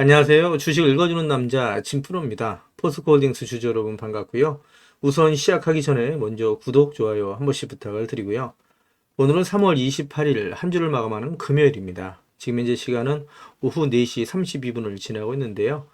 안녕하세요. 주식을 읽어주는 남자 진프로입니다. 포스코홀딩스 주주 여러분 반갑고요. 우선 시작하기 전에 먼저 구독, 좋아요 한 번씩 부탁을 드리고요. 오늘은 3월 28일 한 주를 마감하는 금요일입니다. 지금 현재 시간은 오후 4시 32분을 지나고 있는데요.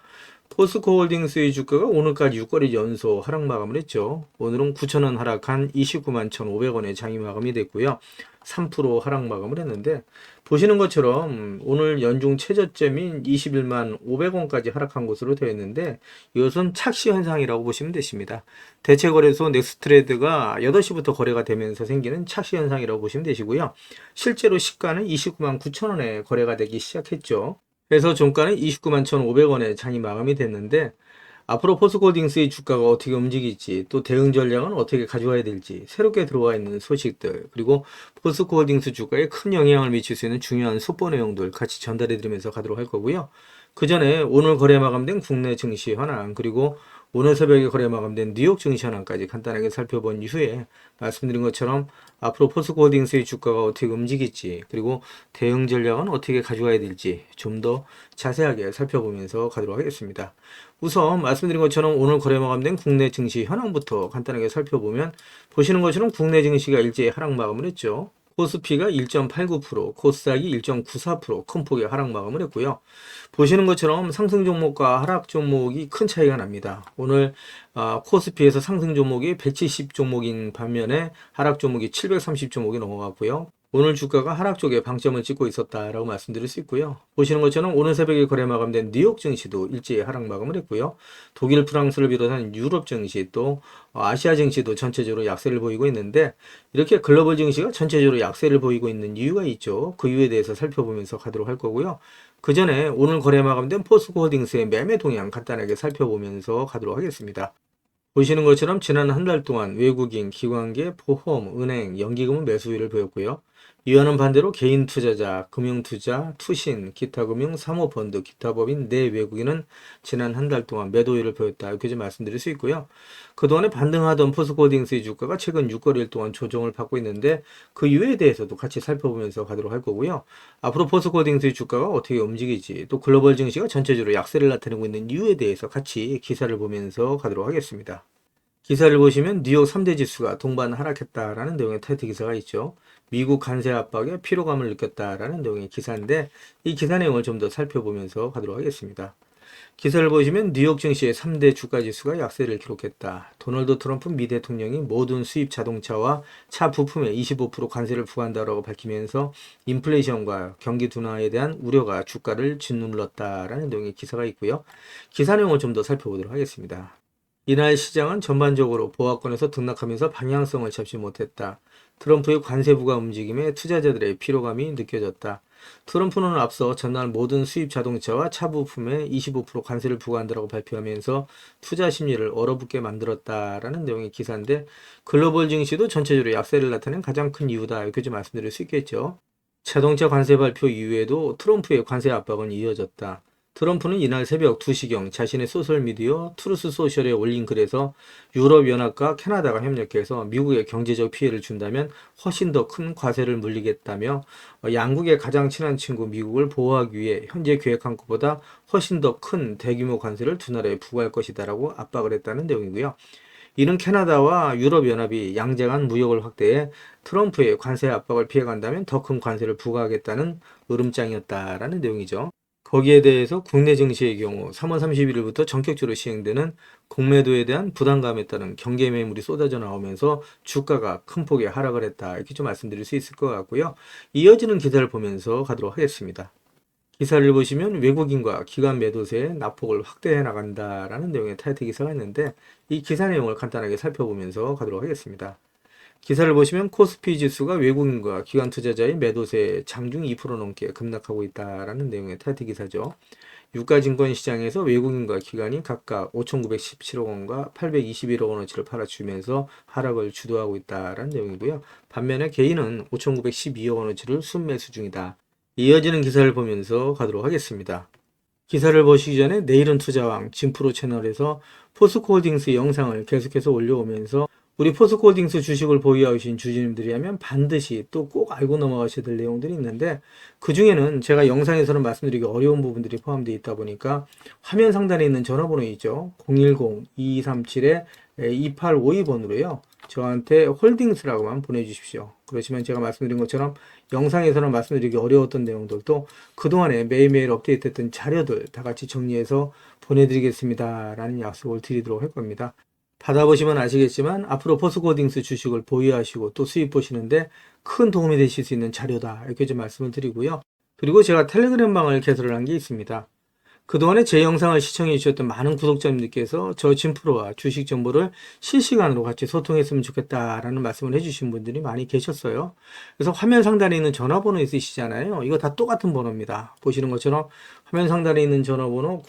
포스코홀딩스의 주가가 오늘까지 6거래 연속 하락 마감을 했죠. 오늘은 9,000원 하락한 29만 1,500원의 장이 마감이 됐고요. 3% 하락 마감을 했는데 보시는 것처럼 오늘 연중 최저점인 21만 500원까지 하락한 것으로 되어 있는데 이것은 착시 현상이라고 보시면 되십니다. 대체거래소 넥스트레이드가 8시부터 거래가 되면서 생기는 착시 현상이라고 보시면 되시고요. 실제로 시가는 29만 9천원에 거래가 되기 시작했죠. 그래서 종가는 29만 1,500원에 장이 마감이 됐는데 앞으로 포스코홀딩스의 주가가 어떻게 움직일지 또 대응 전략은 어떻게 가져와야 될지 새롭게 들어와 있는 소식들 그리고 포스코홀딩스 주가에 큰 영향을 미칠 수 있는 중요한 속보 내용들 같이 전달해 드리면서 가도록 할 거고요. 그 전에 오늘 거래 마감된 국내 증시 현황 그리고 오늘 새벽에 거래 마감된 뉴욕 증시 현황까지 간단하게 살펴본 이후에 말씀드린 것처럼 앞으로 포스코홀딩스의 주가가 어떻게 움직일지 그리고 대응 전략은 어떻게 가져가야 될지 좀 더 자세하게 살펴보면서 가도록 하겠습니다. 우선 말씀드린 것처럼 오늘 거래 마감된 국내 증시 현황부터 간단하게 살펴보면 보시는 것처럼 국내 증시가 일제히 하락 마감을 했죠. 코스피가 1.89%, 코스닥이 1.94% 큰 폭의 하락 마감을 했고요. 보시는 것처럼 상승 종목과 하락 종목이 큰 차이가 납니다. 오늘 코스피에서 상승 종목이 170 종목인 반면에 하락 종목이 730 종목이 넘어갔고요. 오늘 주가가 하락 쪽에 방점을 찍고 있었다라고 말씀드릴 수 있고요. 보시는 것처럼 오늘 새벽에 거래 마감된 뉴욕 증시도 일제히 하락 마감을 했고요. 독일, 프랑스를 비롯한 유럽 증시 또 아시아 증시도 전체적으로 약세를 보이고 있는데 이렇게 글로벌 증시가 전체적으로 약세를 보이고 있는 이유가 있죠. 그 이유에 대해서 살펴보면서 가도록 할 거고요. 그 전에 오늘 거래 마감된 포스코홀딩스의 매매 동향 간단하게 살펴보면서 가도록 하겠습니다. 보시는 것처럼 지난 한 달 동안 외국인, 기관계, 보험, 은행, 연기금은 매수율을 보였고요. 이와는 반대로 개인 투자자, 금융투자, 투신, 기타금융, 사모펀드, 기타법인, 내외국인은 지난 한 달 동안 매도율을 보였다. 이렇게 좀 말씀드릴 수 있고요. 그동안에 반등하던 포스코홀딩스의 주가가 최근 6거래일 동안 조정을 받고 있는데 그 이유에 대해서도 같이 살펴보면서 가도록 할 거고요. 앞으로 포스코홀딩스의 주가가 어떻게 움직일지 또 글로벌 증시가 전체적으로 약세를 나타내고 있는 이유에 대해서 같이 기사를 보면서 가도록 하겠습니다. 기사를 보시면 뉴욕 3대 지수가 동반 하락했다라는 내용의 타이틀 기사가 있죠. 미국 관세 압박에 피로감을 느꼈다라는 내용의 기사인데 이 기사 내용을 좀 더 살펴보면서 가도록 하겠습니다. 기사를 보시면 뉴욕 증시의 3대 주가 지수가 약세를 기록했다. 도널드 트럼프 미 대통령이 모든 수입 자동차와 차 부품에 25% 관세를 부과한다고 밝히면서 인플레이션과 경기 둔화에 대한 우려가 주가를 짓눌렀다라는 내용의 기사가 있고요. 기사 내용을 좀 더 살펴보도록 하겠습니다. 이날 시장은 전반적으로 보합권에서 등락하면서 방향성을 잡지 못했다. 트럼프의 관세 부과 움직임에 투자자들의 피로감이 느껴졌다. 트럼프는 앞서 전날 모든 수입 자동차와 차 부품에 25% 관세를 부과한다고 발표하면서 투자 심리를 얼어붙게 만들었다라는 내용의 기사인데 글로벌 증시도 전체적으로 약세를 나타낸 가장 큰 이유다. 이렇게 좀 말씀드릴 수 있겠죠. 자동차 관세 발표 이후에도 트럼프의 관세 압박은 이어졌다. 트럼프는 이날 새벽 2시경 자신의 소셜미디어 트루스 소셜에 올린 글에서 유럽연합과 캐나다가 협력해서 미국에 경제적 피해를 준다면 훨씬 더 큰 과세를 물리겠다며 양국의 가장 친한 친구 미국을 보호하기 위해 현재 계획한 것보다 훨씬 더 큰 대규모 관세를 두 나라에 부과할 것이다라고 압박을 했다는 내용이고요. 이는 캐나다와 유럽연합이 양자간 무역을 확대해 트럼프의 관세 압박을 피해간다면 더 큰 관세를 부과하겠다는 으름장이었다라는 내용이죠. 거기에 대해서 국내 증시의 경우 3월 31일부터 전격적으로 시행되는 공매도에 대한 부담감에 따른 경계 매물이 쏟아져 나오면서 주가가 큰 폭의 하락을 했다. 이렇게 좀 말씀드릴 수 있을 것 같고요. 이어지는 기사를 보면서 가도록 하겠습니다. 기사를 보시면 외국인과 기관 매도세의 낙폭을 확대해 나간다라는 내용의 타이틀 기사가 있는데 이 기사 내용을 간단하게 살펴보면서 가도록 하겠습니다. 기사를 보시면 코스피 지수가 외국인과 기관 투자자의 매도세 장중 2% 넘게 급락하고 있다라는 내용의 타이틀 기사죠. 유가증권 시장에서 외국인과 기관이 각각 5,917억 원과 821억 원어치를 팔아주면서 하락을 주도하고 있다라는 내용이고요. 반면에 개인은 5,912억 원어치를 순매수 중이다. 이어지는 기사를 보면서 가도록 하겠습니다. 기사를 보시기 전에 내일은 투자왕 진프로 채널에서 포스코홀딩스 영상을 계속해서 올려오면서 우리 포스코홀딩스 주식을 보유하신 주주님들이라면 반드시 또 꼭 알고 넘어가셔야 될 내용들이 있는데, 그 중에는 제가 영상에서는 말씀드리기 어려운 부분들이 포함되어 있다 보니까 화면 상단에 있는 전화번호 있죠. 010-2237-2852번으로요. 저한테 홀딩스라고만 보내주십시오. 그러시면 제가 말씀드린 것처럼 영상에서는 말씀드리기 어려웠던 내용들도 그동안에 매일매일 업데이트했던 자료들 다 같이 정리해서 보내드리겠습니다 라는 약속을 드리도록 할 겁니다. 받아보시면 아시겠지만 앞으로 포스코홀딩스 주식을 보유하시고 또 수입 보시는데 큰 도움이 되실 수 있는 자료다, 이렇게 좀 말씀을 드리고요. 그리고 제가 텔레그램 방을 개설을 한 게 있습니다. 그동안에 제 영상을 시청해 주셨던 많은 구독자님들께서 저 진프로와 주식 정보를 실시간으로 같이 소통했으면 좋겠다라는 말씀을 해주신 분들이 많이 계셨어요. 그래서 화면 상단에 있는 전화번호 있으시잖아요. 이거 다 똑같은 번호입니다. 보시는 것처럼 화면 상단에 있는 전화번호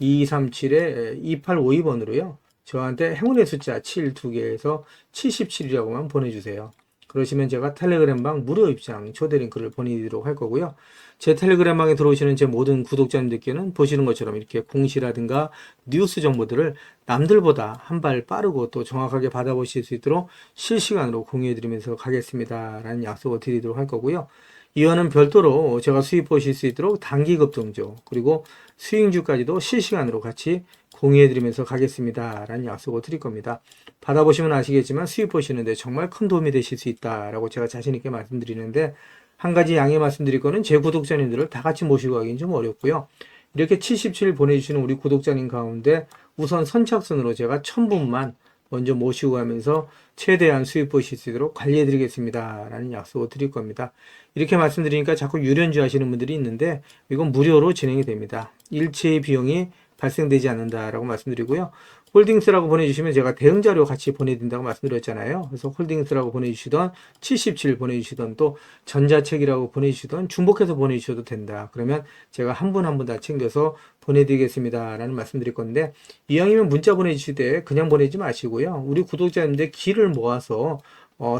010-2237-2852번으로요. 저한테 행운의 숫자 7 2개에서 77이라고만 보내주세요. 그러시면 제가 텔레그램 방 무료 입장 초대 링크를 보내드리도록 할 거고요. 제 텔레그램 방에 들어오시는 제 모든 구독자님들께는 보시는 것처럼 이렇게 공시라든가 뉴스 정보들을 남들보다 한 발 빠르고 또 정확하게 받아보실 수 있도록 실시간으로 공유해드리면서 가겠습니다 라는 약속을 드리도록 할 거고요. 이와는 별도로 제가 수입 보실 수 있도록 단기 급등주 그리고 수익주까지도 실시간으로 같이 공유해드리면서 가겠습니다 라는 약속을 드릴 겁니다. 받아보시면 아시겠지만 수입 보시는데 정말 큰 도움이 되실 수 있다라고 제가 자신있게 말씀드리는데, 한 가지 양해 말씀드릴 거는 제 구독자님들을 다 같이 모시고 가기는 좀 어렵고요. 이렇게 77 보내주시는 우리 구독자님 가운데 우선 선착순으로 제가 1000분만 먼저 모시고 가면서 최대한 수입 보실 수 있도록 관리해 드리겠습니다 라는 약속을 드릴 겁니다. 이렇게 말씀드리니까 자꾸 유련주 하시는 분들이 있는데 이건 무료로 진행이 됩니다. 일체의 비용이 발생되지 않는다라고 말씀드리고요. 홀딩스라고 보내주시면 제가 대응 자료 같이 보내드린다고 말씀드렸잖아요. 그래서 홀딩스라고 보내주시던 77 보내주시던 또 전자책이라고 보내주시던 중복해서 보내주셔도 된다. 그러면 제가 한 분 한 분 다 챙겨서 보내드리겠습니다 라는 말씀드릴 건데, 이왕이면 문자 보내주실 때 그냥 보내지 마시고요. 우리 구독자님들 기를 모아서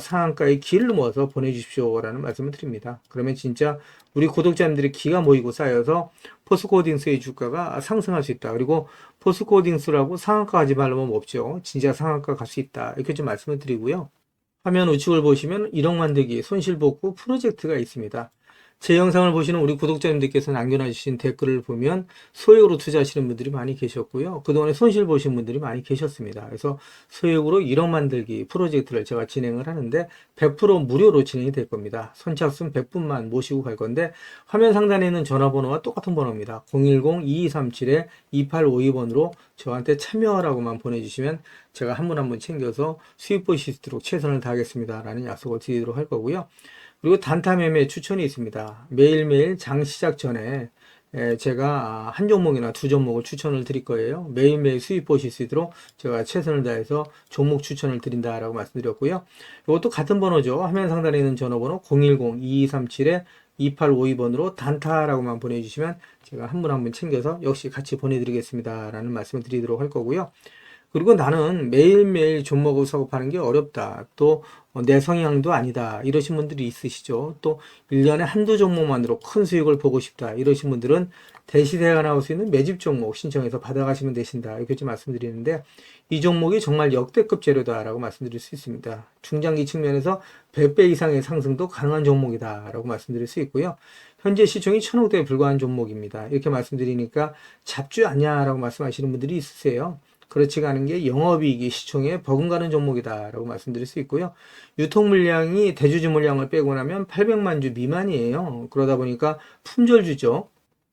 상한가의 기를 모아서 보내주십시오 라는 말씀을 드립니다. 그러면 진짜 우리 구독자님들의 기가 모이고 쌓여서 포스코홀딩스의 주가가 상승할 수 있다. 그리고 포스코홀딩스라고 상한가 가지 말라면 없죠. 진짜 상한가 갈 수 있다. 이렇게 좀 말씀을 드리고요. 화면 우측을 보시면 1억 만들기 손실복구 프로젝트가 있습니다. 제 영상을 보시는 우리 구독자님들께서 남겨주신 댓글을 보면 소액으로 투자하시는 분들이 많이 계셨고요. 그동안에 손실 보신 분들이 많이 계셨습니다. 그래서 소액으로 1억 만들기 프로젝트를 제가 진행을 하는데 100% 무료로 진행이 될 겁니다. 선착순 100분만 모시고 갈 건데, 화면 상단에 있는 전화번호와 똑같은 번호입니다. 010-2237-2852번으로 저한테 참여하라고만 보내주시면 제가 한 분 한 분 챙겨서 수익 보실 수 있도록 최선을 다하겠습니다 라는 약속을 드리도록 할 거고요. 그리고 단타 매매 추천이 있습니다. 매일매일 장 시작 전에 제가 한 종목이나 두 종목을 추천을 드릴 거예요. 매일매일 수익 보실 수 있도록 제가 최선을 다해서 종목 추천을 드린다라고 말씀드렸고요. 이것도 같은 번호죠. 화면 상단에 있는 전화번호 010-2237-2852번으로 단타라고만 보내주시면 제가 한 분 한 분 챙겨서 역시 같이 보내드리겠습니다 라는 말씀을 드리도록 할 거고요. 그리고 나는 매일매일 종목을 사고파는 게 어렵다. 또 내 성향도 아니다. 이러신 분들이 있으시죠. 또 1년에 한두 종목만으로 큰 수익을 보고 싶다. 이러신 분들은 대시세가 나올 수 있는 매집 종목 신청해서 받아가시면 되신다. 이렇게 좀 말씀드리는데, 이 종목이 정말 역대급 재료다라고 말씀드릴 수 있습니다. 중장기 측면에서 100배 이상의 상승도 가능한 종목이다라고 말씀드릴 수 있고요. 현재 시총이 1000억대에 불과한 종목입니다. 이렇게 말씀드리니까 잡주 아니냐라고 말씀하시는 분들이 있으세요. 그렇지가 않은 게 영업이익이 시총에 버금가는 종목이다라고 말씀드릴 수 있고요. 유통 물량이 대주주 물량을 빼고 나면 800만 주 미만이에요. 그러다 보니까 품절주죠.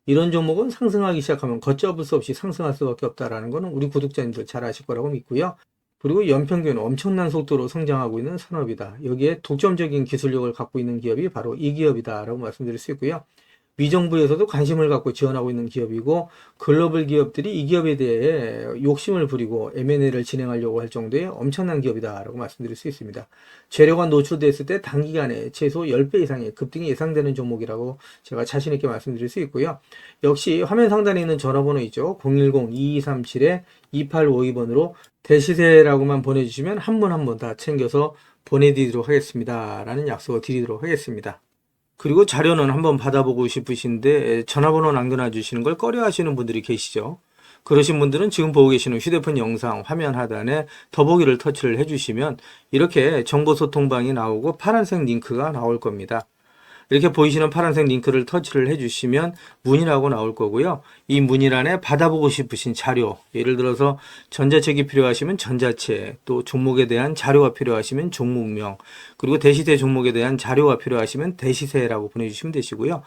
이런 종목은 상승하기 시작하면 걷잡을 수 없이 상승할 수밖에 없다라는 것은 우리 구독자님들 잘 아실 거라고 믿고요. 그리고 연평균 엄청난 속도로 성장하고 있는 산업이다. 여기에 독점적인 기술력을 갖고 있는 기업이 바로 이 기업이다라고 말씀드릴 수 있고요. 미정부에서도 관심을 갖고 지원하고 있는 기업이고, 글로벌 기업들이 이 기업에 대해 욕심을 부리고 M&A를 진행하려고 할 정도의 엄청난 기업이다라고 말씀드릴 수 있습니다. 재료가 노출됐을 때 단기간에 최소 10배 이상의 급등이 예상되는 종목이라고 제가 자신 있게 말씀드릴 수 있고요. 역시 화면 상단에 있는 전화번호 있죠. 010-2237-2852번으로 대시세라고만 보내주시면 한 분 한 분 다 챙겨서 보내드리도록 하겠습니다 라는 약속을 드리도록 하겠습니다. 그리고 자료는 한번 받아보고 싶으신데 전화번호 남겨놔 주시는 걸 꺼려 하시는 분들이 계시죠. 그러신 분들은 지금 보고 계시는 휴대폰 영상 화면 하단에 더보기를 터치를 해주시면 이렇게 정보소통방이 나오고 파란색 링크가 나올 겁니다. 이렇게 보이시는 파란색 링크를 터치를 해주시면 문의라고 나올 거고요. 이 문의란에 받아보고 싶으신 자료, 예를 들어서 전자책이 필요하시면 전자책, 또 종목에 대한 자료가 필요하시면 종목명, 그리고 대시세 종목에 대한 자료가 필요하시면 대시세라고 보내주시면 되시고요.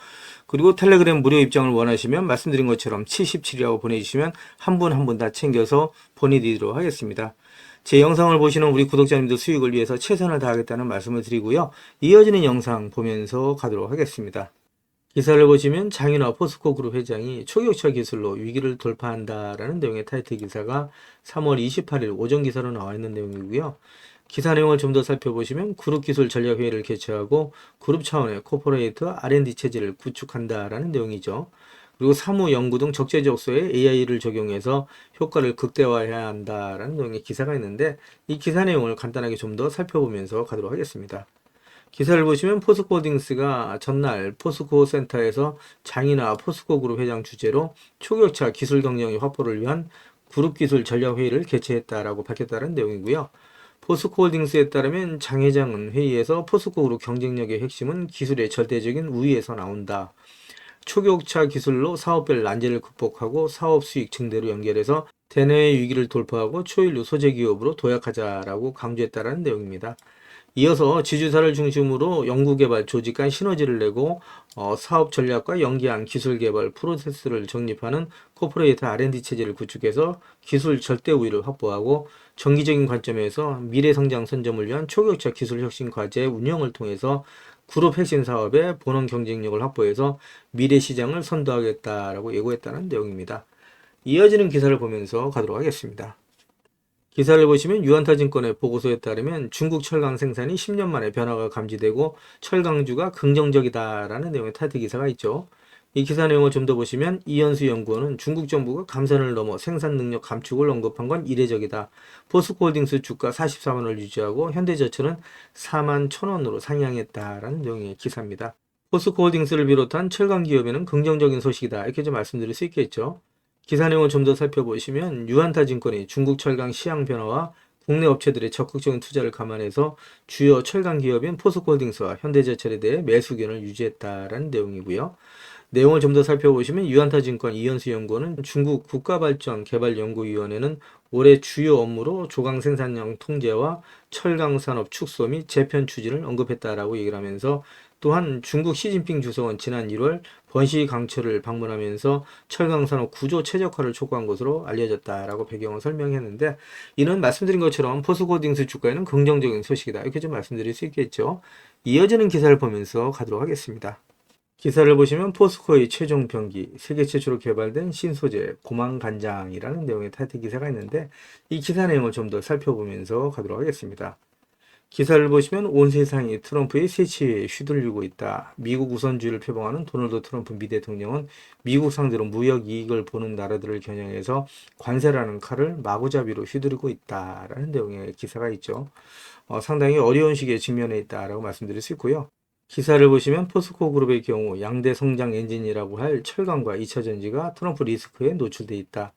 그리고 텔레그램 무료 입장을 원하시면 말씀드린 것처럼 77이라고 보내주시면 한 분 한 분 다 챙겨서 보내드리도록 하겠습니다. 제 영상을 보시는 우리 구독자님들 수익을 위해서 최선을 다하겠다는 말씀을 드리고요. 이어지는 영상 보면서 가도록 하겠습니다. 기사를 보시면 장윤화 포스코 그룹 회장이 초격차 기술로 위기를 돌파한다라는 내용의 타이틀 기사가 3월 28일 오전 기사로 나와 있는 내용이고요. 기사 내용을 좀 더 살펴보시면 그룹 기술 전략 회의를 개최하고 그룹 차원의 코퍼레이트 R&D 체제를 구축한다라는 내용이죠. 그리고 사무, 연구 등 적재적소에 AI를 적용해서 효과를 극대화해야 한다라는 내용의 기사가 있는데 이 기사 내용을 간단하게 좀 더 살펴보면서 가도록 하겠습니다. 기사를 보시면 포스코홀딩스가 전날 포스코 센터에서 장인화 포스코 그룹 회장 주재로 초격차 기술 경쟁의 확보를 위한 그룹 기술 전략 회의를 개최했다라고 밝혔다는 내용이고요. 포스코홀딩스에 따르면 장 회장은 회의에서 포스코 그룹 경쟁력의 핵심은 기술의 절대적인 우위에서 나온다. 초격차 기술로 사업별 난제를 극복하고 사업 수익 증대로 연결해서 대내외 위기를 돌파하고 초일류 소재 기업으로 도약하자라고 강조했다는 내용입니다. 이어서 지주사를 중심으로 연구개발 조직 간 시너지를 내고 사업 전략과 연계한 기술 개발 프로세스를 정립하는 코퍼레이트 R&D 체제를 구축해서 기술 절대 우위를 확보하고 정기적인 관점에서 미래 성장 선점을 위한 초격차 기술 혁신 과제 운영을 통해서 그룹 핵심 사업의 본원 경쟁력을 확보해서 미래 시장을 선도하겠다라고 예고했다는 내용입니다. 이어지는 기사를 보면서 가도록 하겠습니다. 기사를 보시면 유한타증권의 보고서에 따르면 중국 철강 생산이 10년 만에 변화가 감지되고 철강주가 긍정적이다라는 내용의 타이틀 기사가 있죠. 이 기사 내용을 좀 더 보시면 이현수 연구원은 중국 정부가 감산을 넘어 생산 능력 감축을 언급한 건 이례적이다. 포스코홀딩스 주가 44만 원을 유지하고 현대제철은 4만 1,000원으로 상향했다라는 내용의 기사입니다. 포스코홀딩스를 비롯한 철강 기업에는 긍정적인 소식이다. 이렇게 좀 말씀드릴 수 있겠죠. 기사 내용을 좀 더 살펴보시면 유한타증권이 중국 철강 시장 변화와 국내 업체들의 적극적인 투자를 감안해서 주요 철강 기업인 포스코홀딩스와 현대제철에 대해 매수 의견을 유지했다라는 내용이고요. 내용을 좀 더 살펴보시면 유한타증권 이현수 연구원은 중국 국가발전개발연구위원회는 올해 주요 업무로 조강 생산량 통제와 철강 산업 축소 및 재편 추진을 언급했다라고 얘기를 하면서 또한 중국 시진핑 주석은 지난 1월 번시 강철을 방문하면서 철강 산업 구조 최적화를 촉구한 것으로 알려졌다라고 배경을 설명했는데 이는 말씀드린 것처럼 포스코홀딩스 주가에는 긍정적인 소식이다. 이렇게 좀 말씀드릴 수 있겠죠. 이어지는 기사를 보면서 가도록 하겠습니다. 기사를 보시면 포스코의 최종 병기, 세계 최초로 개발된 신소재 고망간장이라는 내용의 타이틀 기사가 있는데 이 기사 내용을 좀 더 살펴보면서 가도록 하겠습니다. 기사를 보시면 온 세상이 트럼프의 세치에 휘둘리고 있다. 미국 우선주의를 표방하는 도널드 트럼프 미 대통령은 미국 상대로 무역 이익을 보는 나라들을 겨냥해서 관세라는 칼을 마구잡이로 휘두르고 있다라는 내용의 기사가 있죠. 상당히 어려운 시기에 직면해 있다라고 말씀드릴 수 있고요. 기사를 보시면 포스코 그룹의 경우 양대 성장 엔진이라고 할 철강과 2차전지가 트럼프 리스크에 노출돼 있다.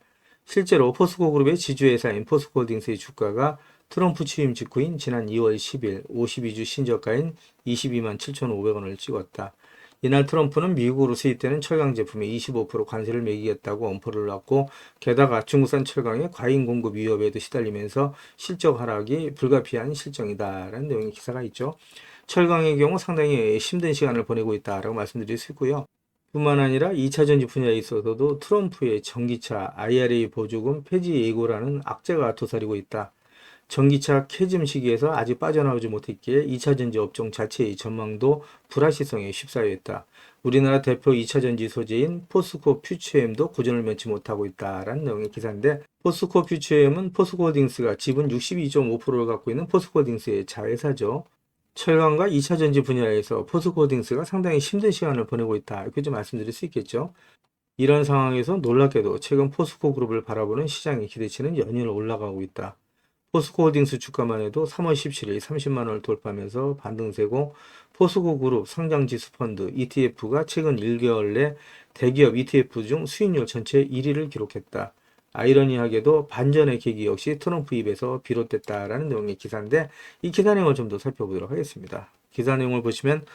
실제로 포스코 그룹의 지주회사인 포스코홀딩스의 주가가 트럼프 취임 직후인 지난 2월 10일 52주 신저가인 22만 7,500원을 찍었다. 이날 트럼프는 미국으로 수입되는 철강 제품에 25% 관세를 매기겠다고 엄포를 놨고 게다가 중국산 철강의 과잉 공급 위협에도 시달리면서 실적 하락이 불가피한 실정이다라는 내용의 기사가 있죠. 철강의 경우 상당히 힘든 시간을 보내고 있다라고 말씀드릴 수 있고요. 뿐만 아니라 2차전지 분야에 있어서도 트럼프의 전기차 IRA 보조금 폐지 예고라는 악재가 도사리고 있다. 전기차 캐즘 시기에서 아직 빠져나오지 못했기에 2차전지 업종 자체의 전망도 불확실성에 휩싸여있다. 우리나라 대표 2차전지 소재인 포스코 퓨처엠도 고전을 면치 못하고 있다라는 내용의 기사인데 포스코 퓨처엠은 포스코홀딩스가 지분 62.5%를 갖고 있는 포스코홀딩스의 자회사죠. 철강과 2차전지 분야에서 포스코홀딩스가 상당히 힘든 시간을 보내고 있다. 이렇게 좀 말씀드릴 수 있겠죠. 이런 상황에서 놀랍게도 최근 포스코 그룹을 바라보는 시장의 기대치는 연일 올라가고 있다. 포스코홀딩스 주가만 해도 3월 17일 30만 원을 돌파하면서 반등세고 포스코 그룹 상장지수 펀드 ETF가 최근 1개월 내 대기업 ETF 중 수익률 전체 1위를 기록했다. 아이러니하게도 반전의 계기 역시 트럼프 입에서 비롯됐다라는 내용의 기사인데 이 기사 내용을 좀 더 살펴보도록 하겠습니다. 기사 내용을 보시면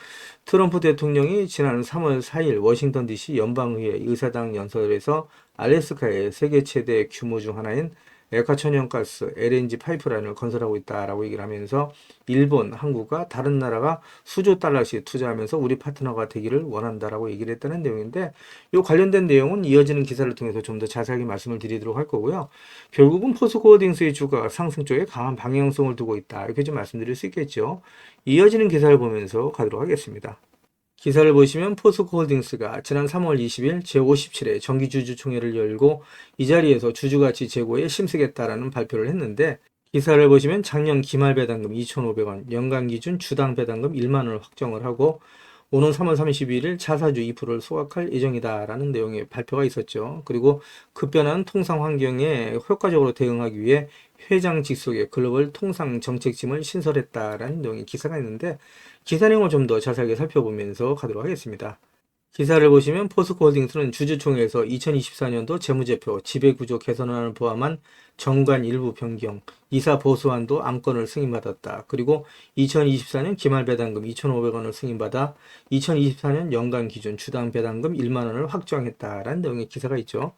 트럼프 대통령이 지난 3월 4일 워싱턴 DC 연방의회 의사당 연설에서 알래스카의 세계 최대 규모 중 하나인 액화 천연가스 LNG 파이프라인을 건설하고 있다라고 얘기를 하면서 일본, 한국과 다른 나라가 수조 달러씩 투자하면서 우리 파트너가 되기를 원한다라고 얘기를 했다는 내용인데 이 관련된 내용은 이어지는 기사를 통해서 좀 더 자세하게 말씀을 드리도록 할 거고요. 결국은 포스코홀딩스의 주가가 상승 쪽에 강한 방향성을 두고 있다. 이렇게 좀 말씀드릴 수 있겠죠. 이어지는 기사를 보면서 가도록 하겠습니다. 기사를 보시면 포스코홀딩스가 지난 3월 20일 제57회 정기주주총회를 열고 이 자리에서 주주가치 제고에 심쓰겠다라는 발표를 했는데 기사를 보시면 작년 기말 배당금 2,500원, 연간 기준 주당 배당금 1만 원을 확정을 하고 오는 3월 31일 자사주 2%를 소각할 예정이다라는 내용의 발표가 있었죠. 그리고 급변한 통상 환경에 효과적으로 대응하기 위해 회장 직속의 글로벌 통상 정책팀을 신설했다라는 내용의 기사가 있는데 기사 내용을 좀 더 자세하게 살펴보면서 가도록 하겠습니다. 기사를 보시면 포스코홀딩스는 주주총회에서 2024년도 재무제표, 지배구조 개선안을 포함한 정관 일부 변경, 이사 보수안도 안건을 승인받았다. 그리고 2024년 기말 배당금 2,500원을 승인받아 2024년 연간 기준 주당 배당금 1만 원을 확정했다라는 내용의 기사가 있죠.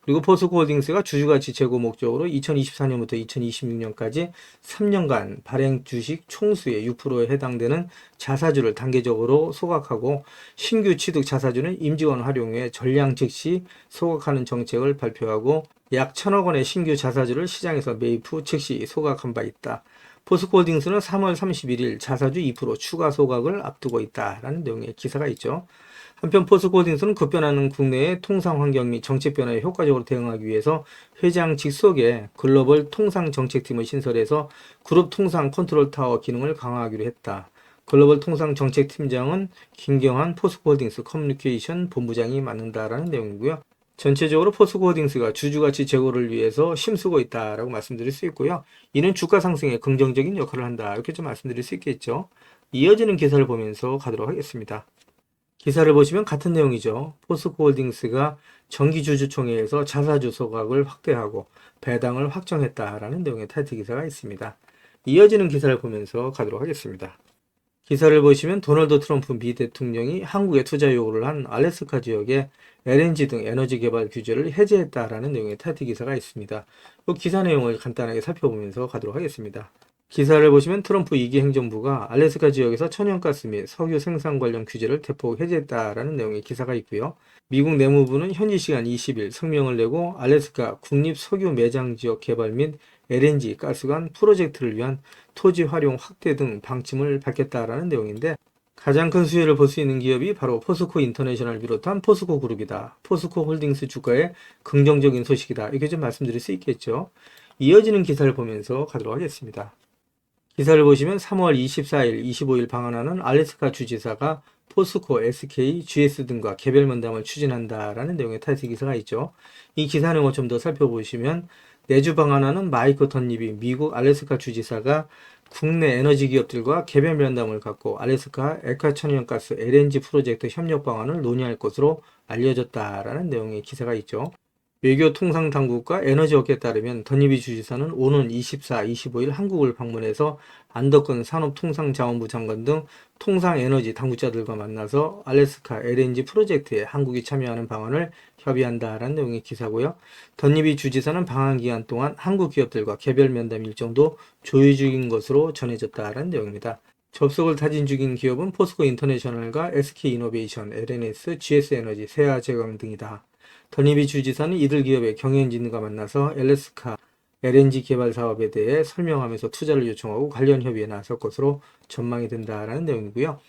그리고 포스코홀딩스가 주주가치 제고 목적으로 2024년부터 2026년까지 3년간 발행 주식 총수의 6%에 해당되는 자사주를 단계적으로 소각하고 신규 취득 자사주는 임직원 활용에 전량 즉시 소각하는 정책을 발표하고 약 1,000억 원의 신규 자사주를 시장에서 매입 후 즉시 소각한 바 있다. 포스코홀딩스는 3월 31일 자사주 2% 추가 소각을 앞두고 있다라는 내용의 기사가 있죠. 한편 포스코홀딩스는 급변하는 국내의 통상 환경 및 정책 변화에 효과적으로 대응하기 위해서 회장 직속의 글로벌 통상 정책팀을 신설해서 그룹 통상 컨트롤 타워 기능을 강화하기로 했다. 글로벌 통상 정책팀장은 김경환 포스코홀딩스 커뮤니케이션 본부장이 맡는다라는 내용이고요. 전체적으로 포스코홀딩스가 주주가치 제고를 위해서 힘쓰고 있다라고 말씀드릴 수 있고요. 이는 주가 상승에 긍정적인 역할을 한다. 이렇게 좀 말씀드릴 수 있겠죠. 이어지는 기사를 보면서 가도록 하겠습니다. 기사를 보시면 같은 내용이죠. 포스코홀딩스가 정기주주총회에서 자사주 소각을 확대하고 배당을 확정했다라는 내용의 타이틀 기사가 있습니다. 이어지는 기사를 보면서 가도록 하겠습니다. 기사를 보시면 도널드 트럼프 미 대통령이 한국에 투자 요구를 한 알래스카 지역에 LNG 등 에너지 개발 규제를 해제했다라는 내용의 타이틀 기사가 있습니다. 이 기사 내용을 간단하게 살펴보면서 가도록 하겠습니다. 기사를 보시면 트럼프 2기 행정부가 알래스카 지역에서 천연가스 및 석유 생산 관련 규제를 대폭 해제했다라는 내용의 기사가 있고요. 미국 내무부는 현지 시간 20일 성명을 내고 알래스카 국립 석유 매장 지역 개발 및 LNG 가스관 프로젝트를 위한 토지 활용 확대 등 방침을 밝혔다라는 내용인데 가장 큰 수혜를 볼 수 있는 기업이 바로 포스코 인터내셔널 비롯한 포스코 그룹이다. 포스코 홀딩스 주가의 긍정적인 소식이다. 이렇게 좀 말씀드릴 수 있겠죠. 이어지는 기사를 보면서 가도록 하겠습니다. 기사를 보시면 3월 24일, 25일 방한하는 알래스카 주지사가 포스코, SK, GS 등과 개별 면담을 추진한다라는 내용의 타이틀 기사가 있죠. 이 기사 내용을 좀 더 살펴보시면 내주 방한하는 마이크 덧립이 미국 알래스카 주지사가 국내 에너지 기업들과 개별 면담을 갖고 알래스카 액화천연가스 LNG 프로젝트 협력 방안을 논의할 것으로 알려졌다라는 내용의 기사가 있죠. 외교통상당국과 에너지업계에 따르면 덧니비 주지사는 오는 24, 25일 한국을 방문해서 안덕근 산업통상자원부 장관 등 통상에너지 당국자들과 만나서 알래스카 LNG 프로젝트에 한국이 참여하는 방안을 협의한다라는 내용의 기사고요. 덧니비 주지사는 방한 기간 동안 한국 기업들과 개별 면담 일정도 조율 중인 것으로 전해졌다라는 내용입니다. 접속을 타진 중인 기업은 포스코 인터내셔널과 SK이노베이션, LNS, GS에너지, 세아제강 등이다. 덧니비 주지사는 이들 기업의 경영진과 만나서 알래스카 LNG 개발 사업에 대해 설명하면서 투자를 요청하고 관련 협의에 나설 것으로 전망이 된다라는 내용이고요.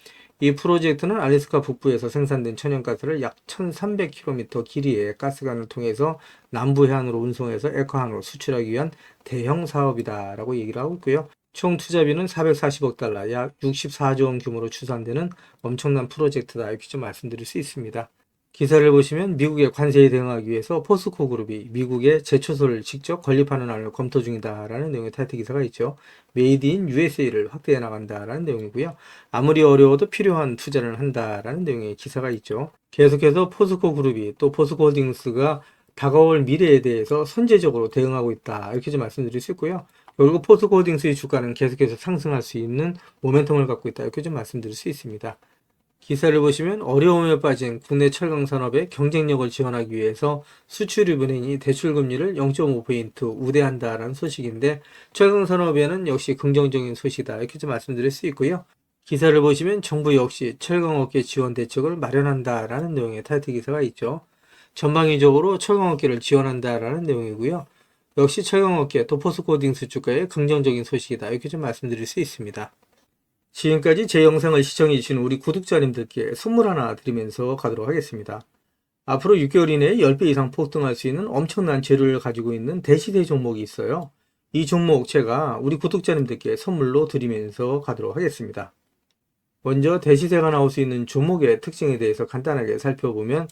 이 프로젝트는 알래스카 북부에서 생산된 천연가스를 약 1300km 길이의 가스관을 통해서 남부 해안으로 운송해서 액화항으로 수출하기 위한 대형 사업이다라고 얘기를 하고 있고요. 총 투자비는 440억 달러, 약 64조 원 규모로 추산되는 엄청난 프로젝트다 이렇게 좀 말씀드릴 수 있습니다. 기사를 보시면 미국의 관세에 대응하기 위해서 포스코 그룹이 미국의 제초소를 직접 건립하는 안을 검토 중이다라는 내용의 타이틀 기사가 있죠. 메이드 인 USA를 확대해 나간다라는 내용이고요. 아무리 어려워도 필요한 투자를 한다라는 내용의 기사가 있죠. 계속해서 포스코 그룹이 또 포스코 홀딩스가 다가올 미래에 대해서 선제적으로 대응하고 있다. 이렇게 좀 말씀드릴 수 있고요. 그리고 포스코홀딩스의 주가는 계속해서 상승할 수 있는 모멘텀을 갖고 있다. 이렇게 좀 말씀드릴 수 있습니다. 기사를 보시면 어려움에 빠진 국내 철강 산업의 경쟁력을 지원하기 위해서 수출입은행이 대출금리를 0.5포인트 우대한다라는 소식인데, 철강 산업에는 역시 긍정적인 소식이다. 이렇게 좀 말씀드릴 수 있고요. 기사를 보시면 정부 역시 철강업계 지원 대책을 마련한다라는 내용의 타이틀 기사가 있죠. 전방위적으로 철강업계를 지원한다라는 내용이고요. 역시 철강업계 또 포스코홀딩스 주가의 긍정적인 소식이다. 이렇게 좀 말씀드릴 수 있습니다. 지금까지 제 영상을 시청해주신 우리 구독자님들께 선물 하나 드리면서 가도록 하겠습니다. 앞으로 6개월 이내에 10배 이상 폭등할 수 있는 엄청난 재료를 가지고 있는 대시세 종목이 있어요. 이 종목 제가 우리 구독자님들께 선물로 드리면서 가도록 하겠습니다. 먼저 대시세가 나올 수 있는 종목의 특징에 대해서 간단하게 살펴보면,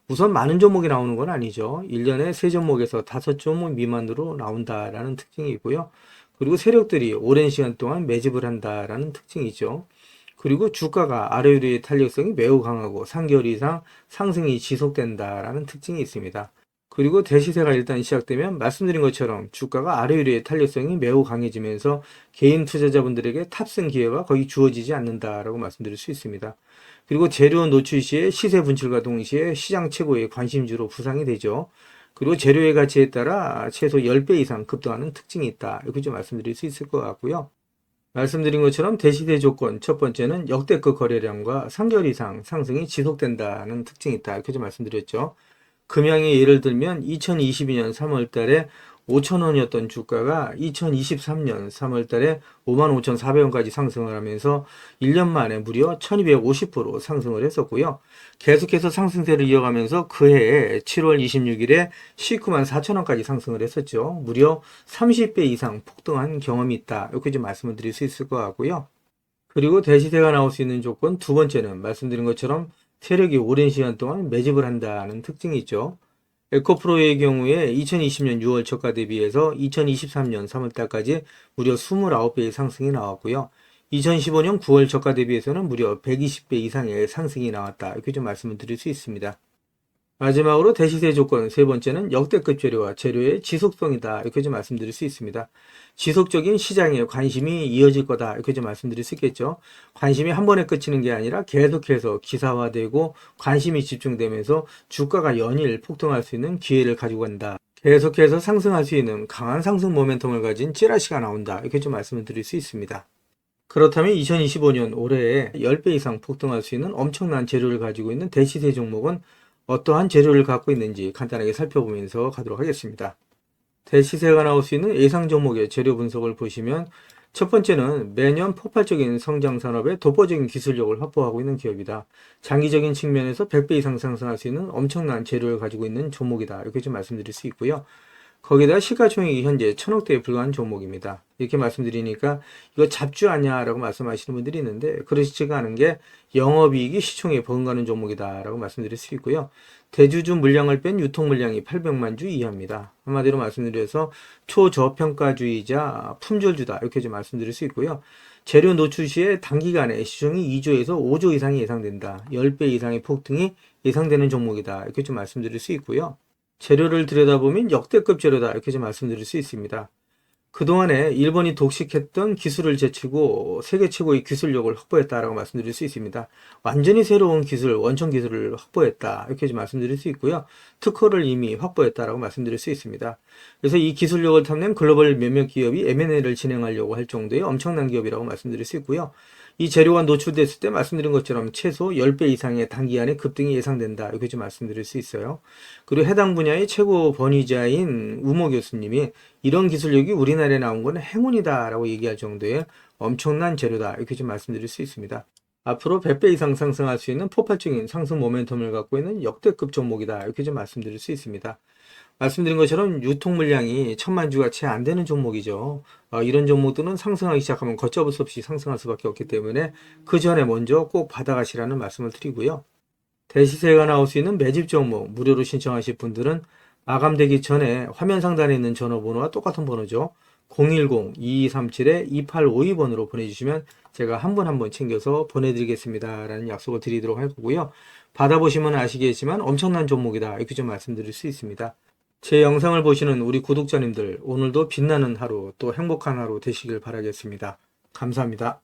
우선 많은 종목이 나오는 건 아니죠. 1년에 3종목에서 5종목 미만으로 나온다라는 특징이 있고요. 그리고 세력들이 오랜 시간 동안 매집을 한다라는 특징이죠. 그리고 주가가 아래 위의 탄력성이 매우 강하고 3개월 이상 상승이 지속된다라는 특징이 있습니다. 그리고 대시세가 일단 시작되면 말씀드린 것처럼 주가가 아래 위의 탄력성이 매우 강해지면서 개인 투자자분들에게 탑승 기회가 거의 주어지지 않는다라고 말씀드릴 수 있습니다. 그리고 재료 노출 시에 시세 분출과 동시에 시장 최고의 관심주로 부상이 되죠. 그리고 재료의 가치에 따라 최소 10배 이상 급등하는 특징이 있다. 이렇게 좀 말씀드릴 수 있을 것 같고요. 말씀드린 것처럼 대시세 조건 첫 번째는 역대급 거래량과 3개월 이상 상승이 지속된다는 특징이 있다. 이렇게 좀 말씀드렸죠. 금양의 예를 들면 2022년 3월 달에 5,000원이었던 주가가 2023년 3월 달에 55,400원까지 상승을 하면서 1년 만에 무려 1250% 상승을 했었고요. 계속해서 상승세를 이어가면서 그해 7월 26일에 19만 4천원까지 상승을 했었죠. 무려 30배 이상 폭등한 경험이 있다. 이렇게 좀 말씀을 드릴 수 있을 것 같고요. 그리고 대시세가 나올 수 있는 조건 두 번째는 말씀드린 것처럼 세력이 오랜 시간 동안 매집을 한다는 특징이 있죠. 에코프로의 경우에 2020년 6월 저가 대비해서 2023년 3월 달까지 무려 29배의 상승이 나왔고요. 2015년 9월 저가 대비해서는 무려 120배 이상의 상승이 나왔다. 이렇게 좀 말씀을 드릴 수 있습니다. 마지막으로 대시세 조건 세 번째는 역대급 재료와 재료의 지속성이다. 이렇게 좀 말씀드릴 수 있습니다. 지속적인 시장에 관심이 이어질 거다. 이렇게 좀 말씀드릴 수 있겠죠. 관심이 한 번에 끝이는 게 아니라 계속해서 기사화되고 관심이 집중되면서 주가가 연일 폭등할 수 있는 기회를 가지고 간다. 계속해서 상승할 수 있는 강한 상승 모멘텀을 가진 찌라시가 나온다. 이렇게 좀 말씀을 드릴 수 있습니다. 그렇다면 2025년 올해에 10배 이상 폭등할 수 있는 엄청난 재료를 가지고 있는 대시세 종목은 어떠한 재료를 갖고 있는지 간단하게 살펴보면서 가도록 하겠습니다. 대시세가 나올 수 있는 예상 종목의 재료 분석을 보시면, 첫 번째는 매년 폭발적인 성장 산업에 독보적인 기술력을 확보하고 있는 기업이다. 장기적인 측면에서 100배 이상 상승할 수 있는 엄청난 재료를 가지고 있는 종목이다. 이렇게 좀 말씀드릴 수 있고요. 거기다 시가총액이 현재 1,000억대에 불과한 종목입니다. 이렇게 말씀드리니까 이거 잡주 아니야 라고 말씀하시는 분들이 있는데, 그렇지가 않은 게 영업이익이 시총에 버금가는 종목이다 라고 말씀드릴 수 있고요. 대주주 물량을 뺀 유통 물량이 800만 주 이하입니다. 한마디로 말씀드려서 초저평가주의자 품절주다, 이렇게 좀 말씀드릴 수 있고요. 재료 노출 시에 단기간에 시총이 2조에서 5조 이상이 예상된다. 10배 이상의 폭등이 예상되는 종목이다. 이렇게 좀 말씀드릴 수 있고요. 재료를 들여다보면 역대급 재료다. 이렇게 좀 말씀드릴 수 있습니다. 그동안에 일본이 독식했던 기술을 제치고 세계 최고의 기술력을 확보했다라고 말씀드릴 수 있습니다. 완전히 새로운 기술, 원천 기술을 확보했다. 이렇게 좀 말씀드릴 수 있고요. 특허를 이미 확보했다라고 말씀드릴 수 있습니다. 그래서 이 기술력을 탐낸 글로벌 몇몇 기업이 M&A를 진행하려고 할 정도의 엄청난 기업이라고 말씀드릴 수 있고요. 이 재료가 노출됐을 때 말씀드린 것처럼 최소 10배 이상의 단기간에 급등이 예상된다. 이렇게 좀 말씀드릴 수 있어요. 그리고 해당 분야의 최고 권위자인 우모 교수님이 이런 기술력이 우리나라에 나온 건 행운이다 라고 얘기할 정도의 엄청난 재료다. 이렇게 좀 말씀드릴 수 있습니다. 앞으로 100배 이상 상승할 수 있는 폭발적인 상승 모멘텀을 갖고 있는 역대급 종목이다. 이렇게 좀 말씀드릴 수 있습니다. 말씀드린 것처럼 유통 물량이 1,000만 주가 채 안 되는 종목이죠. 이런 종목들은 상승하기 시작하면 걷잡을 수 없이 상승할 수밖에 없기 때문에 그 전에 먼저 꼭 받아가시라는 말씀을 드리고요. 대시세가 나올 수 있는 매집 종목 무료로 신청하실 분들은 마감되기 전에 화면 상단에 있는 전화번호와 똑같은 번호죠. 010-2237-2852번으로 보내주시면 제가 한 분 한 분 챙겨서 보내드리겠습니다 라는 약속을 드리도록 할 거고요. 받아보시면 아시겠지만 엄청난 종목이다, 이렇게 좀 말씀드릴 수 있습니다. 제 영상을 보시는 우리 구독자님들, 오늘도 빛나는 하루, 또 행복한 하루 되시길 바라겠습니다. 감사합니다.